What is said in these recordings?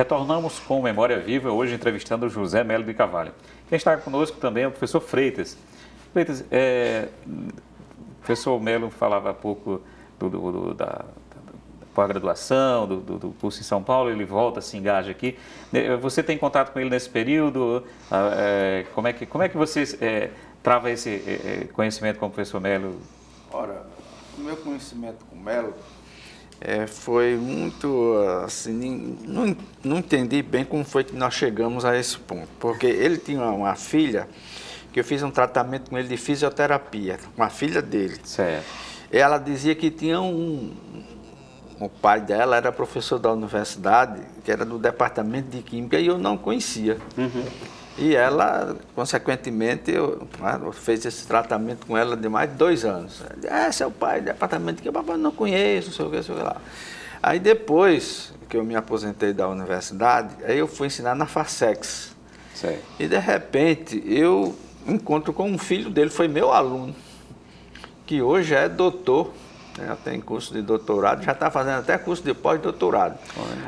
retornamos com Memória Viva, hoje entrevistando o José Melo de Carvalho. Quem está conosco também é o professor Freitas. Freitas, o professor Melo falava há pouco da pós-graduação, do curso em São Paulo, ele volta, se engaja aqui. Você tem contato com ele nesse período? Como é que você trava esse conhecimento com o professor Melo? Ora, o meu conhecimento com o Melo foi muito assim, não entendi bem como foi que nós chegamos a esse ponto, porque ele tinha uma filha que eu fiz um tratamento com ele de fisioterapia, com a filha dele. Certo. Ela dizia que tinha o pai dela era professor da universidade, que era do departamento de química, e eu não conhecia. Uhum. E ela, consequentemente, eu fiz esse tratamento com ela de mais de 2 anos. Seu pai, departamento que eu não conheço, sei o que lá. Aí depois que eu me aposentei da universidade, aí eu fui ensinar na Facex. Certo. E de repente eu encontro com um filho dele, foi meu aluno, que hoje é doutor, já tem curso de doutorado, já está fazendo até curso de pós-doutorado.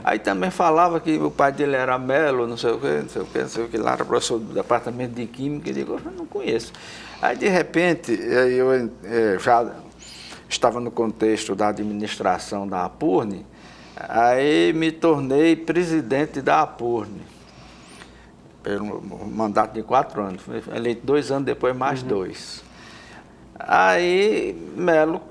Aí também falava que o pai dele era Melo, não sei o que lá, era professor do departamento de química, e digo, eu não conheço. Aí de repente, eu já estava no contexto da administração da Apurne, aí me tornei presidente da Apurne, pelo mandato de 4 anos, fui eleito 2 anos depois, mais 2. Aí, Melo,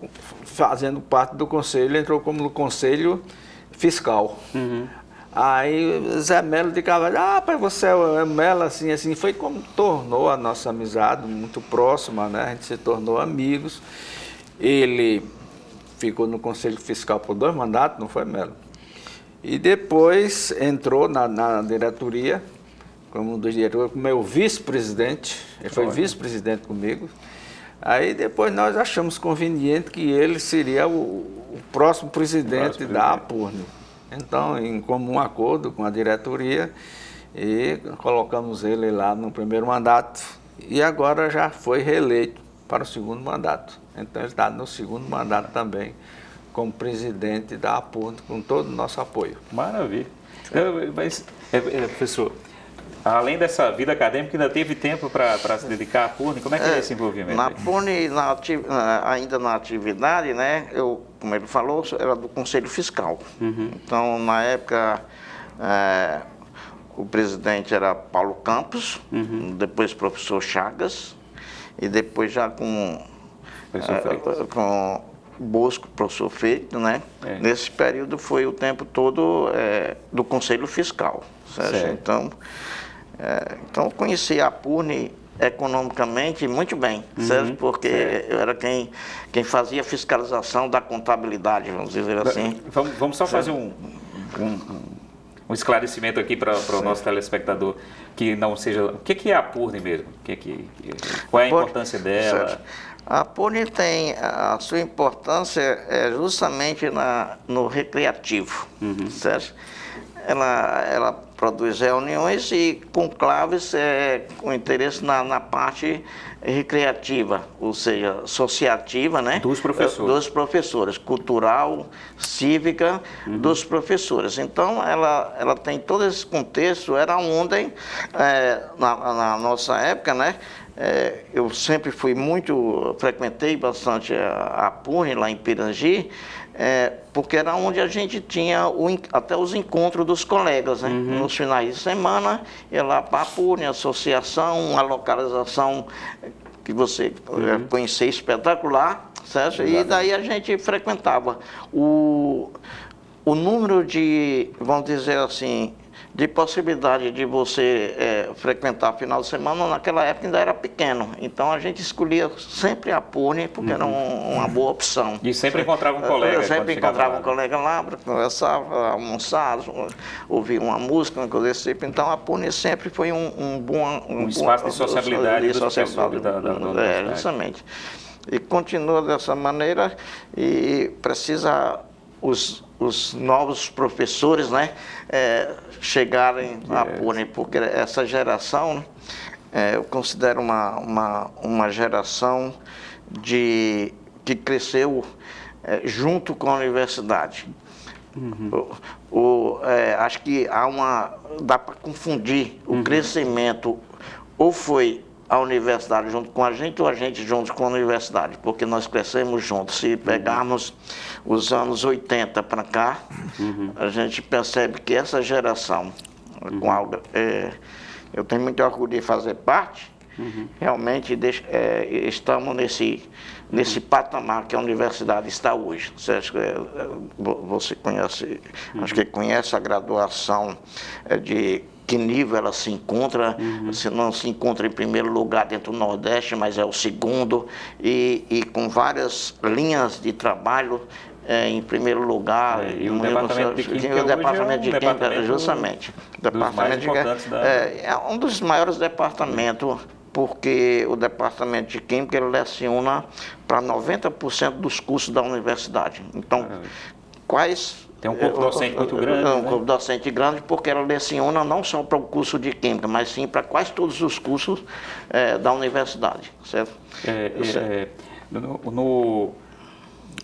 fazendo parte do conselho, entrou como no conselho fiscal. Uhum. Aí, Zé Melo de Carvalho, pai, você é Melo, assim, foi como tornou a nossa amizade muito próxima, né? A gente se tornou amigos. Ele ficou no conselho fiscal por 2 mandatos, não foi, Melo? E depois entrou na diretoria, como um dos diretores, como meu vice-presidente, ele foi vice-presidente comigo. Aí depois nós achamos conveniente que ele seria o próximo presidente da Apurne. Então, em comum acordo com a diretoria, e colocamos ele lá no primeiro mandato e agora já foi reeleito para o 2º mandato. Então ele está no 2º mandato também como presidente da Apurne, com todo o nosso apoio. Maravilha. Mas, professor, além dessa vida acadêmica, ainda teve tempo para se dedicar à Apurne? Como é que é esse envolvimento? Na Apurne, ainda na atividade, né, eu, como ele falou, era do Conselho Fiscal. Uhum. Então, na época, o presidente era Paulo Campos, depois professor Chagas, e depois já com Bosco, professor Feito, né? Nesse período foi o tempo todo do Conselho Fiscal. Certo? Então eu conheci a Apurne economicamente muito bem, certo? Porque eu era quem fazia a fiscalização da contabilidade, vamos dizer assim. Vamos só fazer um esclarecimento aqui para o nosso telespectador, que não seja... O que é a Apurne mesmo? Qual é a importância dela? Certo. A Apurne tem a sua importância justamente no recreativo, certo? Ela produz reuniões e conclaves com interesse na parte recreativa, ou seja, associativa, né? Dos professores. Dos professores, cultural, cívica, dos professores. Então, ela tem todo esse contexto, era onde, na nossa época, né? Eu sempre frequentei bastante a Apurne lá em Pirangi, porque era onde a gente tinha até os encontros dos colegas, né? Nos finais de semana, ia lá para a Apurne, associação, uma localização que você conhecia espetacular, certo? E daí a gente frequentava. O número de, vamos dizer assim, de possibilidade de você frequentar final de semana, naquela época ainda era pequeno. Então a gente escolhia sempre a Apurne, porque era uma boa opção. E sempre encontrava um colega. Sempre encontrava um colega lá para conversar, almoçar, ouvir uma música, uma coisa desse tipo. Então a Apurne sempre foi um espaço de sociabilidade dos professores da universidade. Justamente. E continua dessa maneira e precisa os novos professores, né, chegarem à Apurne, porque essa geração, eu considero uma geração que cresceu junto com a universidade. Acho que dá para confundir o crescimento, ou foi a universidade junto com a gente, ou a gente junto com a universidade, porque nós crescemos juntos. Se pegarmos os anos 80 para cá, a gente percebe que essa geração, eu tenho muito orgulho de fazer parte, realmente estamos nesse patamar que a universidade está hoje. Você conhece, acho que conhece a graduação de que nível ela se encontra, se não se encontra em primeiro lugar dentro do Nordeste, mas é o segundo, e com várias linhas de trabalho em primeiro lugar. E o departamento de Química, o departamento de Química, justamente. É um dos maiores departamentos, porque o departamento de Química ele leciona para 90% dos cursos da universidade. Então, tem um corpo docente muito grande. Um corpo docente grande, porque ela leciona não só para o curso de Química, mas sim para quase todos os cursos da universidade, certo?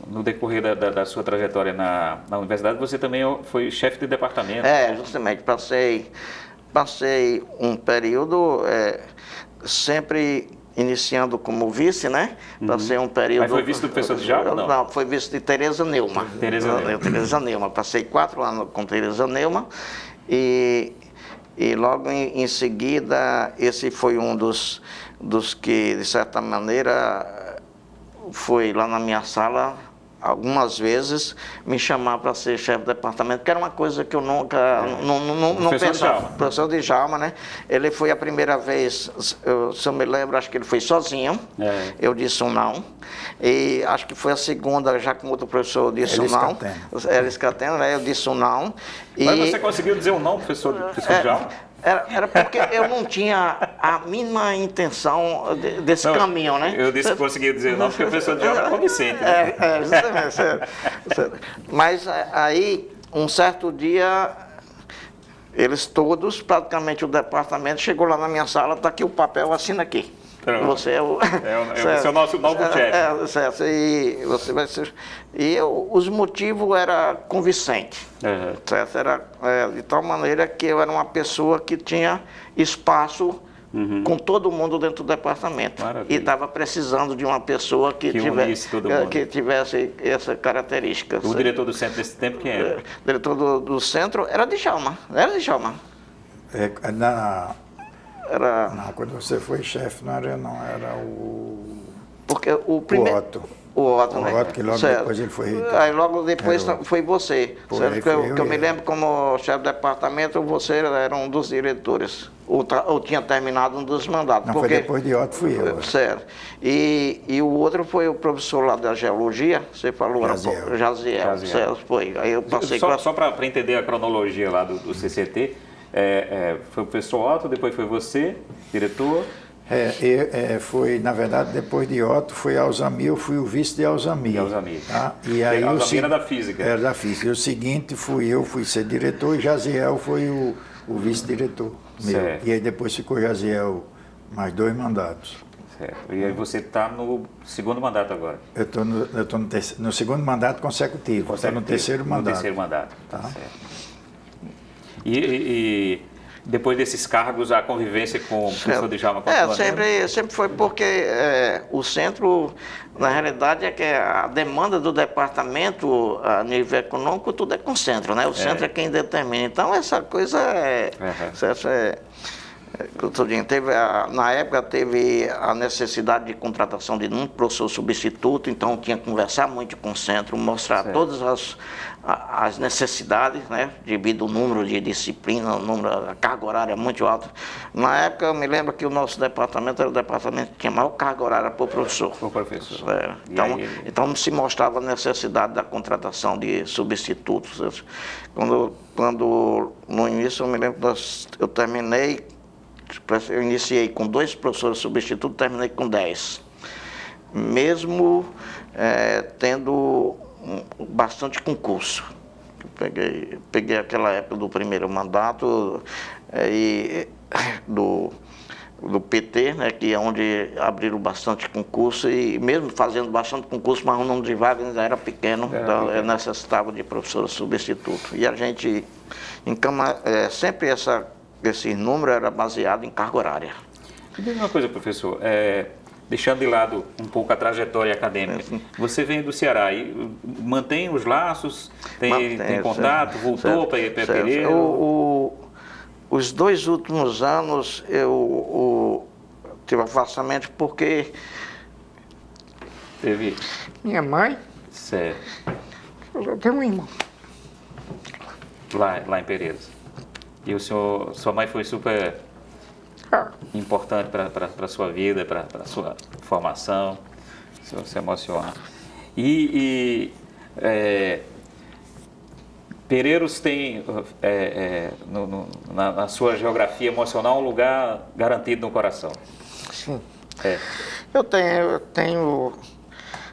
No decorrer da sua trajetória na universidade, você também foi chefe de departamento. Justamente. Passei um período sempre iniciando como vice, né? Passei um período... Mas foi vice do professor Djalma, não? Não, foi vice de Tereza Neumann. Tereza Neumann. Passei 4 anos com Tereza Neumann e logo em seguida, esse foi um dos que, de certa maneira, foi lá na minha sala algumas vezes me chamar para ser chefe de departamento, que era uma coisa que eu nunca não pensava. O professor Djalma, né? Ele foi a primeira vez, se eu me lembro, acho que ele foi sozinho. Eu disse um não. E acho que foi a segunda, já com outro professor, eu disse um não. Elis Cateno, né? Eu disse um não. Mas você conseguiu dizer um não, professor Djalma? Era porque eu não tinha a mínima intenção desse caminho, né? Eu disse que conseguia dizer não, porque o professor Djalma era convincente. Né? Justamente. Mas aí, um certo dia, eles todos, praticamente o departamento, chegou lá na minha sala, está aqui o papel, assina aqui. Você é o... Você é o nosso novo chefe. Certo. E você vai ser... os motivos eram convincentes. Certo? De tal maneira que eu era uma pessoa que tinha espaço com todo mundo dentro do departamento. Maravilha. E estava precisando de uma pessoa que tivesse essa característica. O diretor do centro desse tempo, quem era? O diretor do centro era Djalma. Quando você foi chefe, não era eu, não, era o... Porque o primeiro... O Otto, né? Que logo depois ele foi... Aí logo depois foi você. Eu me lembro como chefe de departamento, você era um dos diretores. Ou tinha terminado um dos mandatos. Não, foi depois de Otto, fui eu. Certo. E o outro foi o professor lá da geologia, você falou, Jaziel. Certo, foi. Aí eu passei... Só para entender a cronologia lá do CCT, foi o professor Otto, depois foi você, diretor... Foi, na verdade, depois de Otto, foi Alzamir, eu fui o vice de Alzamir. Tá? E aí Alzamir era da física. Era da física. E o seguinte, fui ser diretor e Jaziel foi o vice-diretor meu. E aí depois ficou Jaziel mais 2 mandatos. Certo. E aí você está no segundo mandato agora? Eu estou no segundo mandato consecutivo. Estou no terceiro mandato. No terceiro mandato, tá certo. E depois desses cargos, a convivência com o professor Djalma continua? Sempre foi porque o centro, na realidade, é que a demanda do departamento a nível econômico, tudo é com o centro, né? O centro é quem determina. Então, essa coisa na época teve a necessidade de contratação de um professor substituto, então tinha que conversar muito com o centro, mostrar todas as necessidades, né, devido ao número de disciplina, a carga horária muito alta. Na época, eu me lembro que o nosso departamento era o departamento que tinha maior carga horária para o professor. Então se mostrava a necessidade da contratação de substitutos. Quando no início, eu me lembro, eu iniciei com 2 professores substitutos, terminei com 10. Mesmo tendo bastante concurso. Peguei aquela época do primeiro mandato do PT, né, que é onde abriram bastante concurso, e mesmo fazendo bastante concurso, mas o número de vagas ainda era pequeno, então necessitava de professor substituto. E a gente, sempre esse número era baseado em carga horária. Me diz uma coisa, professor, deixando de lado um pouco a trajetória acadêmica, você vem do Ceará e mantém os laços, tem contato, voltou para Pereiro? Os 2 últimos anos eu tive afastamento porque... Teve? Minha mãe, Certo. eu tenho um irmão. Lá em Pereiros. E sua mãe foi super importante para a sua vida, para a sua formação, se emocionar. Pereiros tem, na sua geografia emocional, um lugar garantido no coração. Sim. Eu tenho...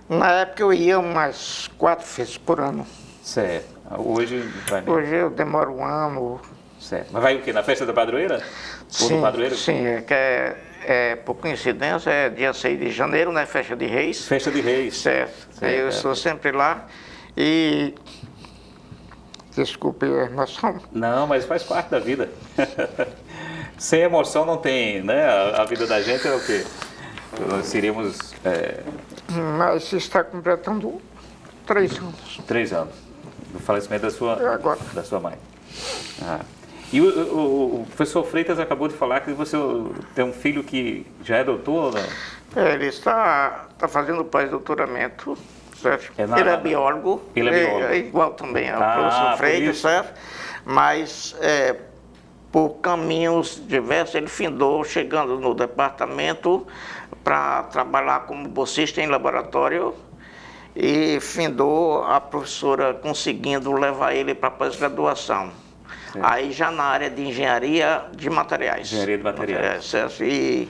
Na época eu ia umas 4 vezes por ano. Certo. Hoje vai mesmo. Hoje eu demoro um ano. Certo. Mas vai o quê? Na festa da padroeira? Ou Sim, do padroeiro? sim, Por coincidência, é dia 6 de janeiro, né? Festa de Reis. Festa de Reis. Certo. Certo. Eu estou sempre lá e... Desculpe a emoção. Não, mas faz parte da vida. Sem emoção não tem, né? A vida da gente é o quê? Nós seríamos... Mas está completando 3 anos. 3 anos do falecimento Agora. da sua mãe. E o professor Freitas acabou de falar que você tem um filho que já é doutor, né? Ele está fazendo pós-doutoramento, certo? Ele é biólogo. Ele é biólogo. É igual também ao professor Freitas, certo? Mas por caminhos diversos ele findou chegando no departamento para trabalhar como bolsista em laboratório e findou a professora conseguindo levar ele para pós-graduação. Aí já na área de engenharia de materiais. Engenharia de materiais. Certo? E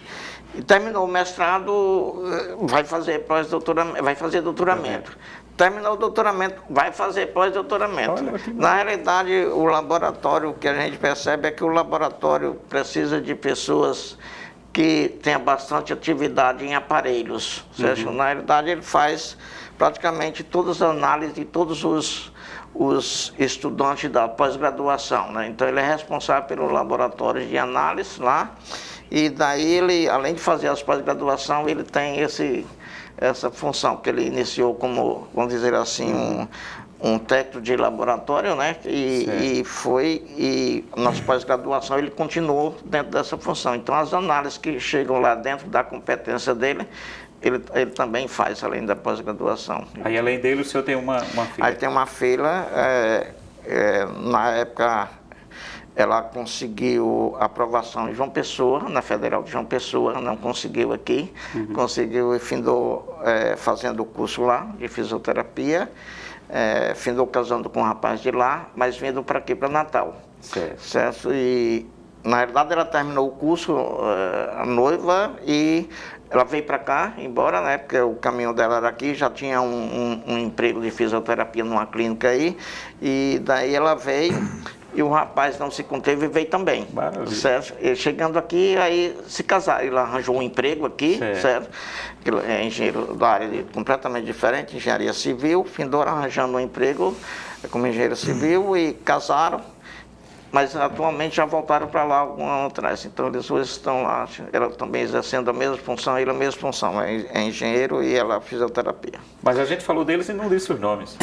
terminou o mestrado, vai fazer pós-doutoramento, vai fazer doutoramento. Terminou o doutoramento, vai fazer pós-doutoramento. Na realidade, o laboratório, o que a gente percebe é que o laboratório precisa de pessoas que tenham bastante atividade em aparelhos. Certo? Na realidade, ele faz praticamente todas as análises de todos os estudantes da pós-graduação, né? Então ele é responsável pelo laboratório de análise lá, e daí ele, além de fazer as pós-graduação, ele tem essa função, que ele iniciou como, vamos dizer assim, um técnico de laboratório, né? E nas pós-graduação ele continuou dentro dessa função. Então as análises que chegam lá dentro da competência dele, ele também faz, além da pós-graduação. Aí, além dele, o senhor tem uma filha? Aí tem uma filha, na época, ela conseguiu aprovação em João Pessoa, na Federal de João Pessoa, não conseguiu aqui, conseguiu e findou fazendo o curso lá de fisioterapia, findou casando com um rapaz de lá, mas vindo para aqui, para Natal. Certo? E, na verdade, ela terminou o curso, a noiva, e ela veio para cá, embora, né, porque o caminho dela era aqui, já tinha um emprego de fisioterapia numa clínica aí, e daí ela veio, e o rapaz não se conteve e veio também. Maravilha. Certo? E chegando aqui, aí se casaram, ele arranjou um emprego aqui, certo? Ele é engenheiro da área completamente diferente, engenharia civil, findou arranjando um emprego como engenheiro civil e casaram. Mas atualmente já voltaram para lá algum ano atrás. Então eles hoje estão lá, ela também exercendo a mesma função, ele a mesma função, é engenheiro e ela fisioterapia. Mas a gente falou deles e não disse os nomes.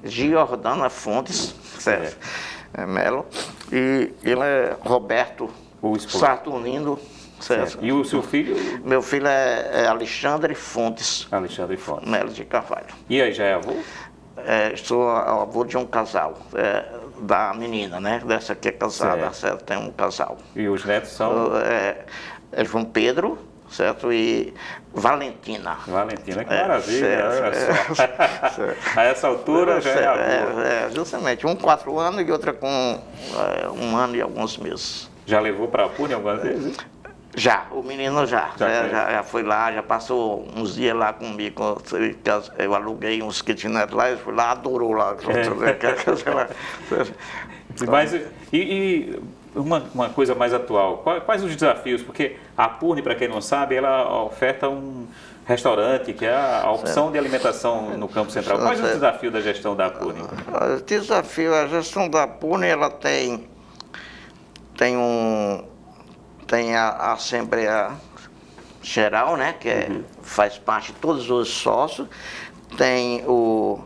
Giordana Fontes, certo? Melo. E ele é Roberto Saturnino, certo? E o seu filho? Meu filho é Alexandre Fontes. Alexandre Fontes. Melo de Carvalho. E aí, já é avô? Sou avô de um casal. Da menina, né? Dessa que é casada, certo? Tem um casal. E os netos são? João Pedro, certo? E Valentina. Valentina, que maravilha, olha só. A essa altura já é avô. Justamente, um 4 anos e outra com 1 ano e alguns meses. Já levou para a Pune algumas vezes? Já, o menino já foi lá, já passou uns dias lá comigo, eu aluguei uns kitnet lá, ele foi lá, adorou lá. Mas, uma coisa mais atual, quais os desafios? Porque a Apurne, para quem não sabe, ela oferta um restaurante, que é a opção de alimentação no Campo Central. Quais os desafios da gestão da Apurne? O desafio, a gestão da Apurne, ela tem a Assembleia Geral, né, que faz parte de todos os sócios, tem os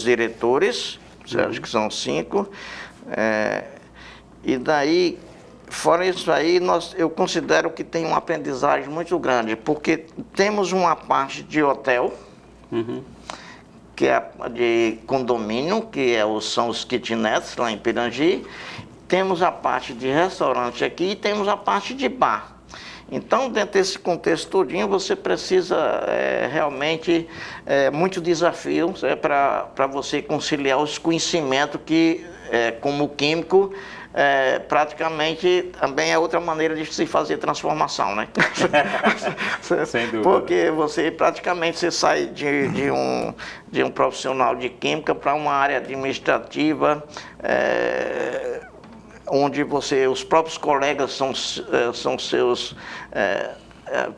diretores, acho que são 5, e daí, fora isso aí, eu considero que tem uma aprendizagem muito grande, porque temos uma parte de hotel, que é de condomínio, que são os kitnets lá em Pirangi, temos a parte de restaurante aqui e temos a parte de bar. Então, dentro desse contexto todinho, você precisa realmente muito desafio para você conciliar os conhecimentos que, como químico, praticamente também é outra maneira de se fazer transformação, né? Sem dúvida. Porque você praticamente sai de um profissional de química para uma área administrativa, onde os próprios colegas são seus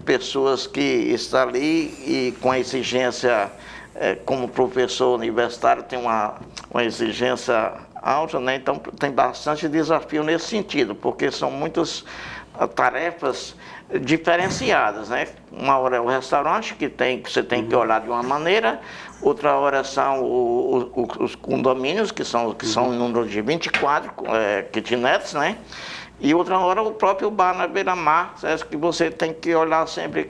pessoas que estão ali e com a exigência, como professor universitário, tem uma exigência alta, né? Então tem bastante desafio nesse sentido, porque são muitas tarefas diferenciadas, né? Uma hora é o restaurante, que você tem que olhar de uma maneira, outra hora são os condomínios, que são em número de 24 kitnets, né? E outra hora o próprio bar na beira-mar, que você tem que olhar sempre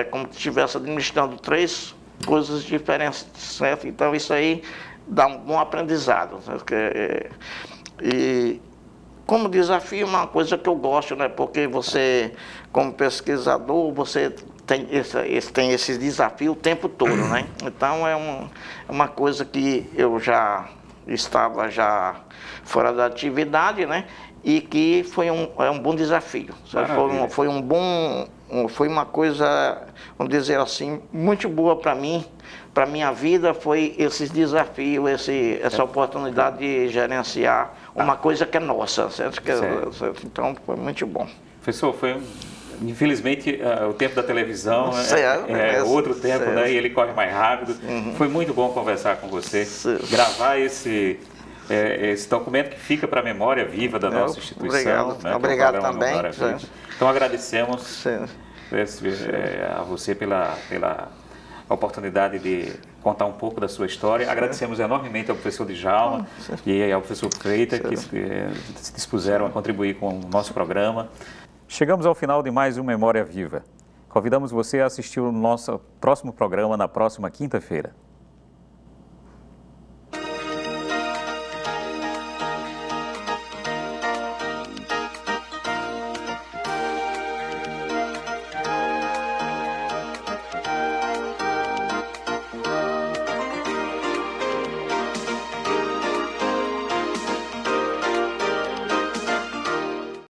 como se estivesse administrando 3 coisas diferentes, certo? Então isso aí dá um bom aprendizado. E como desafio, é uma coisa que eu gosto, né? Porque você, como pesquisador, você tem esse desafio o tempo todo, né? Então é uma coisa que eu já estava fora da atividade, né? E que foi um bom desafio. Foi uma coisa, vamos dizer assim, muito boa para mim. Para a minha vida foi esses desafios, essa oportunidade de gerenciar uma coisa que é nossa, certo? Então foi muito bom. Professor, infelizmente o tempo da televisão é outro tempo, né? E ele corre mais rápido. Foi muito bom conversar com você, gravar esse documento que fica para a memória viva da nossa instituição. Obrigado, obrigado também. Então agradecemos a você pela oportunidade de contar um pouco da sua história. Agradecemos enormemente ao professor Djalma e ao professor Freitas, que se dispuseram a contribuir com o nosso programa. Chegamos ao final de mais um Memória Viva. Convidamos você a assistir o nosso próximo programa na próxima quinta-feira.